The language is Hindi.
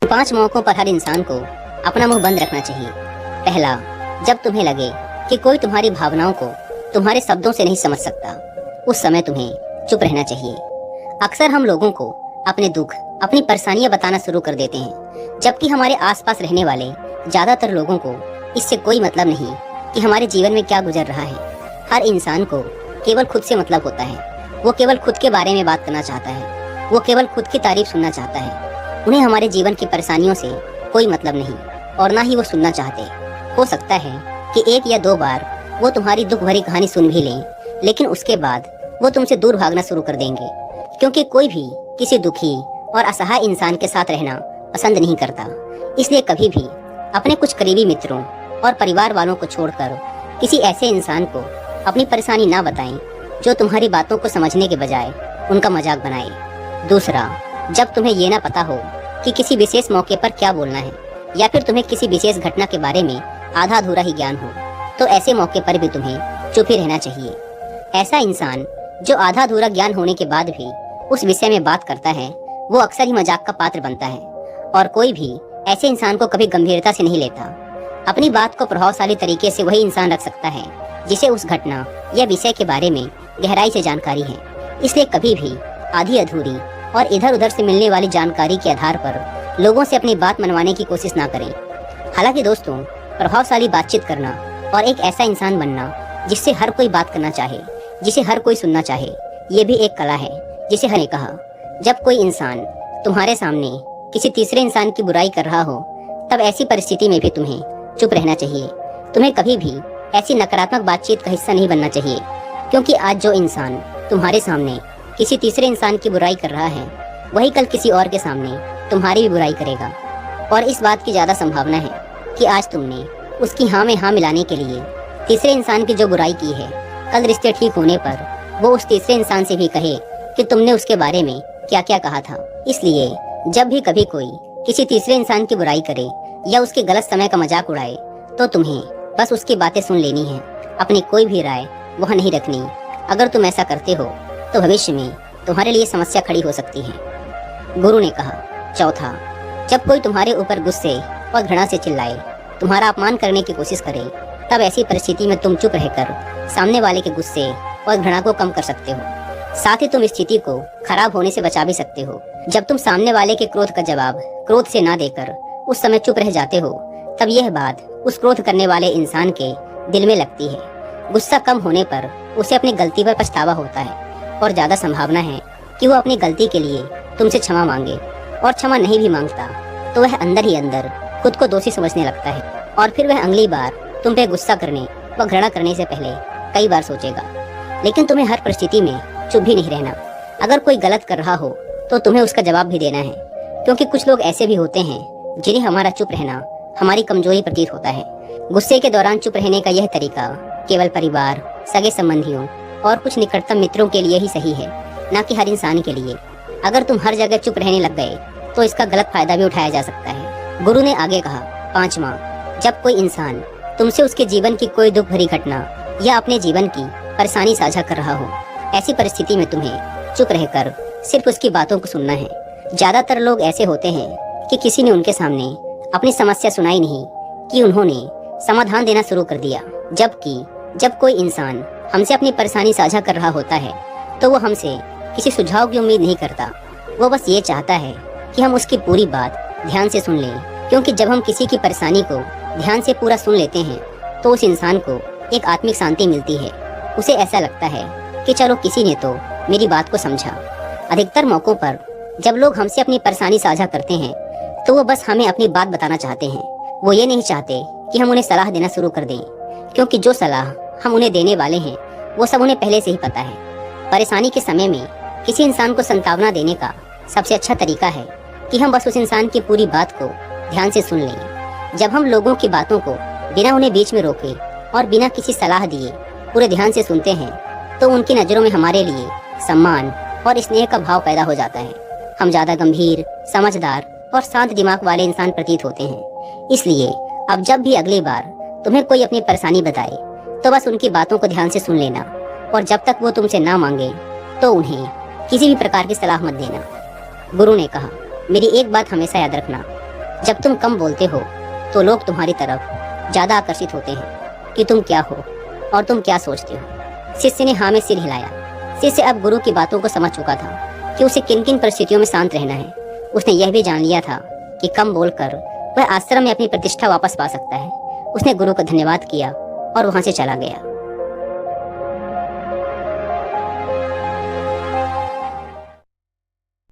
पांच मौकों पर हर इंसान को अपना मुंह बंद रखना चाहिए। पहला, जब तुम्हें लगे कि कोई तुम्हारी भावनाओं को तुम्हारे शब्दों से नहीं समझ सकता, उस समय तुम्हें चुप रहना चाहिए। अक्सर हम लोगों को अपने दुख, अपनी परेशानियां बताना शुरू कर देते हैं, जबकि हमारे आसपास रहने वाले ज्यादातर लोगों को इससे कोई मतलब नहीं कि हमारे जीवन में क्या गुजर रहा है। हर इंसान को केवल खुद से मतलब होता है। वो केवल खुद के बारे में बात करना चाहता है। वो केवल खुद की तारीफ सुनना चाहता है। उन्हें हमारे जीवन की परेशानियों से कोई मतलब नहीं और ना ही वो सुनना चाहते। हो सकता है कि एक या दो बार वो तुम्हारी दुख भरी कहानी सुन भी लें, लेकिन उसके बाद वो तुमसे दूर भागना शुरू कर देंगे, क्योंकि कोई भी किसी दुखी और असहाय इंसान के साथ रहना पसंद नहीं करता। इसलिए कभी भी अपने कुछ करीबी मित्रों और परिवार वालों को छोड़कर किसी ऐसे इंसान को अपनी परेशानी ना बताएं जो तुम्हारी बातों को समझने के बजाय उनका मजाक बनाए। दूसरा, जब तुम्हें ये ना पता हो कि किसी विशेष मौके पर क्या बोलना है, या फिर तुम्हें किसी विशेष घटना के बारे में आधा अधूरा ही ज्ञान हो, तो ऐसे मौके पर भी तुम्हें चुप ही रहना चाहिए। ऐसा इंसान जो आधा अधूरा ज्ञान होने के बाद भी उस विषय में बात करता है, वो अक्सर ही मजाक का पात्र बनता है, और कोई भी ऐसे इंसान को कभी गंभीरता से नहीं लेता। अपनी बात को प्रभावशाली तरीके से वही इंसान रख सकता है जिसे उस घटना या विषय के बारे में गहराई से जानकारी है। इसलिए कभी भी आधी अधूरी और इधर उधर से मिलने वाली जानकारी के आधार पर लोगों से अपनी बात मनवाने की कोशिश ना करें। हालांकि दोस्तों, प्रभावशाली बातचीत करना और एक ऐसा इंसान बनना जिससे हर कोई बात करना चाहे, जिसे हर कोई सुनना चाहे, ये भी एक कला है जिसे हर ने कहा। जब कोई इंसान तुम्हारे सामने किसी तीसरे इंसान की बुराई कर रहा हो, तब ऐसी परिस्थिति में भी तुम्हें चुप रहना चाहिए। तुम्हें कभी भी ऐसी नकारात्मक बातचीत का हिस्सा नहीं बनना चाहिए, क्योंकि आज जो इंसान तुम्हारे सामने किसी तीसरे इंसान की बुराई कर रहा है, वही कल किसी और के सामने तुम्हारी भी बुराई करेगा। और इस बात की ज्यादा संभावना है कि आज तुमने उसकी हाँ में हाँ मिलाने के लिए तीसरे इंसान की जो बुराई की है, कल रिश्ते ठीक होने पर वो उस तीसरे इंसान से भी कहे कि तुमने उसके बारे में क्या क्या कहा था। इसलिए जब भी कभी कोई किसी तीसरे इंसान की बुराई करे या उसके गलत समय का मजाक उड़ाए, तो तुम्हें बस उसकी बातें सुन लेनी है, अपनी कोई भी राय वहाँ नहीं रखनी। अगर तुम ऐसा करते हो तो भविष्य में तुम्हारे लिए समस्या खड़ी हो सकती है। गुरु ने कहा। चौथा, जब कोई तुम्हारे ऊपर गुस्से और घृणा से चिल्लाए, तुम्हारा अपमान करने की कोशिश करे, तब ऐसी परिस्थिति में तुम चुप रहकर सामने वाले के गुस्से और घृणा को कम कर सकते हो। साथ ही तुम स्थिति को खराब होने से बचा भी सकते हो। जब तुम सामने वाले के क्रोध का जवाब क्रोध से ना देकर उस समय चुप रह जाते हो, तब यह बात उस क्रोध करने वाले इंसान के दिल में लगती है। गुस्सा कम होने पर उसे अपनी गलती पर पछतावा होता है, और ज्यादा संभावना है कि वो अपनी गलती के लिए तुमसे क्षमा मांगे, और क्षमा नहीं भी मांगता तो वह अंदर ही अंदर खुद को दोषी समझने लगता है, और फिर वह अगली बार तुम पे गुस्सा करने व घृणा करने से पहले कई बार सोचेगा। लेकिन तुम्हें हर परिस्थिति में चुप भी नहीं रहना। अगर कोई गलत कर रहा हो तो तुम्हें उसका जवाब भी देना है, क्योंकि कुछ लोग ऐसे भी होते हैं जिन्हें हमारा चुप रहना हमारी कमजोरी प्रतीत होता है। गुस्से के दौरान चुप रहने का यह तरीका केवल परिवार, सगे संबंधियों और कुछ निकटतम मित्रों के लिए ही सही है, न कि हर इंसान के लिए। अगर तुम हर जगह चुप रहने लग गए तो इसका गलत फायदा भी उठाया जा सकता है। गुरु ने आगे कहा। पांचवा, जब कोई इंसान तुमसे उसके जीवन की कोई दुख भरी घटना या अपने जीवन की परेशानी साझा कर रहा हो, ऐसी परिस्थिति में तुम्हें चुप रहकर सिर्फ उसकी बातों को सुनना है। ज्यादातर लोग ऐसे होते हैं कि किसी ने उनके सामने अपनी समस्या सुनाई नहीं कि उन्होंने समाधान देना शुरू कर दिया। जबकि जब कोई इंसान हमसे अपनी परेशानी साझा कर रहा होता है, तो वो हमसे किसी सुझाव की उम्मीद नहीं करता। वो बस ये चाहता है कि हम उसकी पूरी बात ध्यान से सुन लें, क्योंकि जब हम किसी की परेशानी को ध्यान से पूरा सुन लेते हैं तो उस इंसान को एक आत्मिक शांति मिलती है। उसे ऐसा लगता है कि चलो किसी ने तो मेरी बात को समझा। अधिकतर मौकों पर जब लोग हमसे अपनी परेशानी साझा करते हैं तो वो बस हमें अपनी बात बताना चाहते हैं। वो ये नहीं चाहते कि हम उन्हें सलाह देना शुरू कर दें, क्योंकि जो सलाह हम उन्हें देने वाले हैं वो सब उन्हें पहले से ही पता है। परेशानी के समय में किसी इंसान को सांत्वना देने का सबसे अच्छा तरीका है कि हम बस उस इंसान की पूरी बात को ध्यान से सुन लें। जब हम लोगों की बातों को बिना उन्हें बीच में रोके और बिना किसी सलाह दिए पूरे ध्यान से सुनते हैं, तो उनकी नज़रों में हमारे लिए सम्मान और स्नेह का भाव पैदा हो जाता है। हम ज़्यादा गंभीर, समझदार और शांत दिमाग वाले इंसान प्रतीत होते हैं। इसलिए अब जब भी अगली बार तुम्हें कोई अपनी परेशानी बताए, तो बस उनकी बातों को ध्यान से सुन लेना, और जब तक वो तुमसे ना मांगे तो उन्हें किसी भी प्रकार की सलाह मत देना। गुरु ने कहा, मेरी एक बात हमेशा याद रखना, जब तुम कम बोलते हो तो लोग तुम्हारी तरफ ज़्यादा आकर्षित होते हैं कि तुम क्या हो और तुम क्या सोचते हो। शिष्य ने हाँ में सिर हिलाया। शिष्य अब गुरु की बातों को समझ चुका था कि उसे किन किन परिस्थितियों में शांत रहना है। उसने यह भी जान लिया था कि कम बोलकर वह आश्रम में अपनी प्रतिष्ठा वापस पा सकता है। उसने गुरु को धन्यवाद किया और वहाँ से चला गया।